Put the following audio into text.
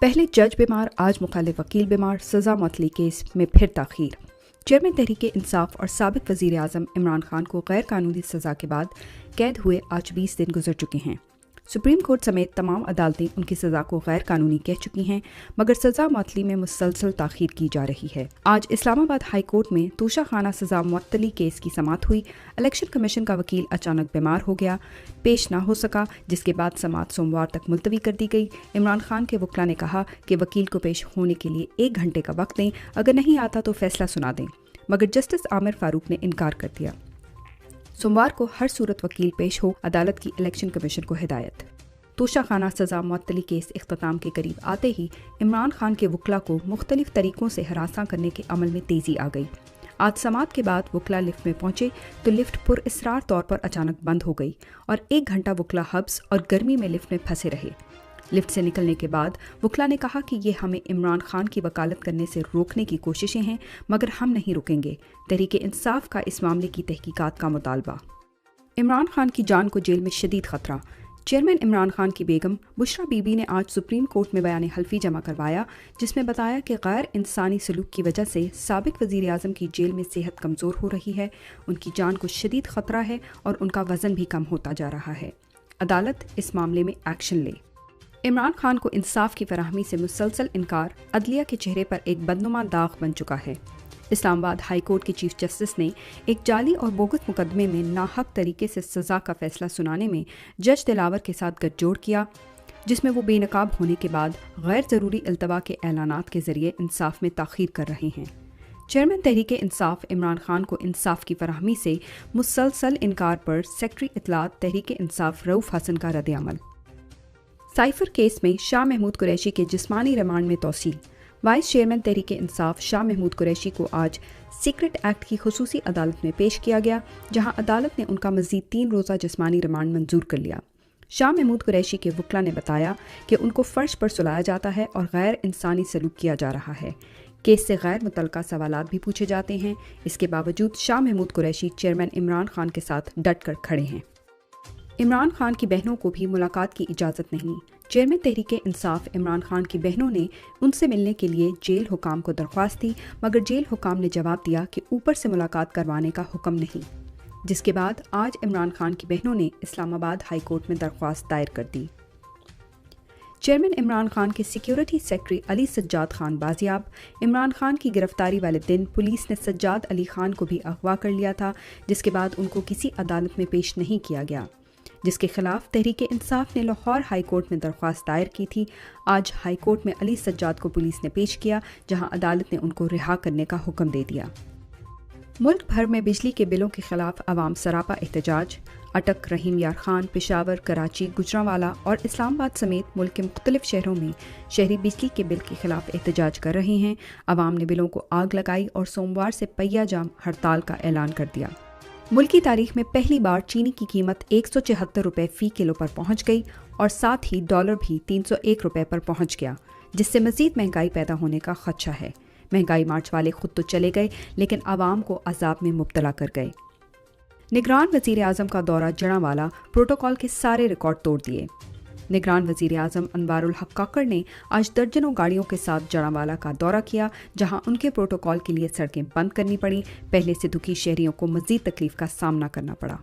पहले जज बीमार, आज मुखालिफ वकील बीमार, सजा मुअत्तली केस में फिर ताखीर। चेयरमैन तहरीक इंसाफ और साबिक वज़ीर आज़म इमरान खान को गैर कानूनी सज़ा के बाद कैद हुए आज 20 दिन गुजर चुके हैं। सुप्रीम कोर्ट समेत तमाम अदालतें उनकी सज़ा को गैर कानूनी कह चुकी हैं, मगर सज़ा मुअत्तली में मुसलसल ताख़ीर की जा रही है। आज इस्लामाबाद हाई कोर्ट में तोशाखाना सज़ा मुअत्तली केस की समाअत हुई। इलेक्शन कमीशन का वकील अचानक बीमार हो गया, पेश ना हो सका, जिसके बाद समाअत सोमवार तक मुलतवी कर दी गई। इमरान खान के वकील ने कहा कि वकील को पेश होने के लिए 1 घंटे का वक्त दें, अगर नहीं आता तो फैसला सुना दें, मगर जस्टिस आमिर फारूक ने इनकार कर दिया। सोमवार को हर सूरत वकील पेश हो, अदालत की इलेक्शन कमीशन को हिदायत। तोशाखाना सज़ा मुअत्तली केस इख्तिताम के करीब आते ही इमरान खान के वकला को मुख्तलिफ तरीकों से हरासा करने के अमल में तेज़ी आ गई। आज समाअत के बाद वकला लिफ्ट में पहुंचे तो लिफ्ट पुरअसरार तौर पर अचानक बंद हो गई और 1 घंटा वकला हब्स और गर्मी में लिफ्ट में फंसे रहे। लिफ्ट से निकलने के बाद वकला ने कहा कि ये हमें इमरान खान की वकालत करने से रोकने की कोशिशें हैं, मगर हम नहीं रुकेंगे। तहरीक इंसाफ का इस मामले की तहकीकात का मुतालबा। इमरान खान की जान को जेल में शदीद खतरा। चेयरमैन इमरान खान की बेगम बुशरा बीबी ने आज सुप्रीम कोर्ट में बयान हल्फी जमा करवाया, जिसमें बताया कि गैर इंसानी सलूक की वजह से साबिक वज़ीर आज़म की जेल में सेहत कमज़ोर हो रही है, उनकी जान को शदीद खतरा है और उनका वज़न भी कम होता जा रहा है। अदालत इस मामले में एक्शन ले। इमरान खान को इंसाफ की फराहमी से मुसलसल इनकार अदलिया के चेहरे पर एक बदनुमा दाग बन चुका है। इस्लामाबाद हाई कोर्ट के चीफ जस्टिस ने एक जाली और बोगस मुकदमे में नाहक तरीके से सज़ा का फैसला सुनाने में जज दिलावर के साथ गठजोड़ किया, जिसमें वो बेनकाब होने के बाद गैर ज़रूरी इल्तवा के ऐलानात के ज़रिए इंसाफ में ताख़ीर कर रहे हैं। चेयरमैन तहरीक इंसाफ इमरान खान को इंसाफ की फराहमी से मुसलसल इनकार पर सेक्रेटरी इत्तलात तहरीक इंसाफ रऊफ़ हसन का रद्द-ए-अमल। साइफर केस में शाह महमूद कुरैशी के जिस्मानी रिमांड में तौसील। वाइस चेयरमैन तहरीक इंसाफ शाह महमूद कुरैशी को आज सीक्रेट एक्ट की खुसूसी अदालत में पेश किया गया, जहां अदालत ने उनका मज़ीद 3 रोज़ा जिस्मानी रिमांड मंजूर कर लिया। शाह महमूद कुरैशी के वकला ने बताया कि उनको फ़र्श पर सुलाया जाता है और गैर इंसानी सलूक किया जा रहा है। केस से गैर मुतल्लका सवालात भी पूछे जाते हैं। इसके बावजूद शाह महमूद कुरैशी चेयरमैन इमरान खान के साथ डट कर खड़े हैं। इमरान खान की बहनों को भी मुलाकात की इजाज़त नहीं। चेयरमैन तहरीक इंसाफ इमरान खान की बहनों ने उनसे मिलने के लिए जेल हुकाम को दरख्वास्त दी, मगर जेल हुकाम ने जवाब दिया कि ऊपर से मुलाकात करवाने का हुक्म नहीं, जिसके बाद आज इमरान खान की बहनों ने इस्लामाबाद हाई कोर्ट में दरख्वास्त दायर कर दी। चेयरमैन इमरान खान के security secretary Ali Sajjad Khan बाजियाब। Imran Khan की गिरफ्तारी वाले दिन पुलिस ने सज्जाद अली खान को भी अगवा कर लिया था, जिसके बाद उनको किसी अदालत में पेश नहीं किया गया, जिसके खिलाफ तहरीक इंसाफ ने लाहौर हाई कोर्ट में दरख्वास्त दायर की थी। आज हाई कोर्ट में अली सज्जाद को पुलिस ने पेश किया, जहां अदालत ने उनको रिहा करने का हुक्म दे दिया। मुल्क भर में बिजली के बिलों के खिलाफ अवाम सरापा एहतजाज। अटक, रहीम यार खान, पेशावर, कराची, गुजरांवाला और इस्लामाबाद समेत मुल्क के मुख्तलिफ शहरों में शहरी बिजली के बिल के खिलाफ एहतजाज कर रहे हैं। अवाम ने बिलों को आग लगाई और सोमवार से पहिया जाम हड़ताल का ऐलान कर दिया। मुल्क की तारीख में पहली बार चीनी की कीमत 174 रुपये फ़ी किलो पर पहुंच गई और साथ ही डॉलर भी 301 रुपये पर पहुंच गया, जिससे मज़ीद महंगाई पैदा होने का खदशा है। महंगाई मार्च वाले खुद तो चले गए, लेकिन आवाम को अजाब में मुब्तला कर गए। निगरान वज़ीर आज़म का दौरा जड़ांवाला, प्रोटोकॉल के सारे रिकॉर्ड तोड़ दिए। निगरान वज़ीर आज़म अनवारुल हक काकड़ ने आज दर्जनों गाड़ियों के साथ जड़ांवाला का दौरा किया, जहां उनके प्रोटोकॉल के लिए सड़कें बंद करनी पड़ी। पहले से दुखी शहरियों को मज़ीद तकलीफ का सामना करना पड़ा।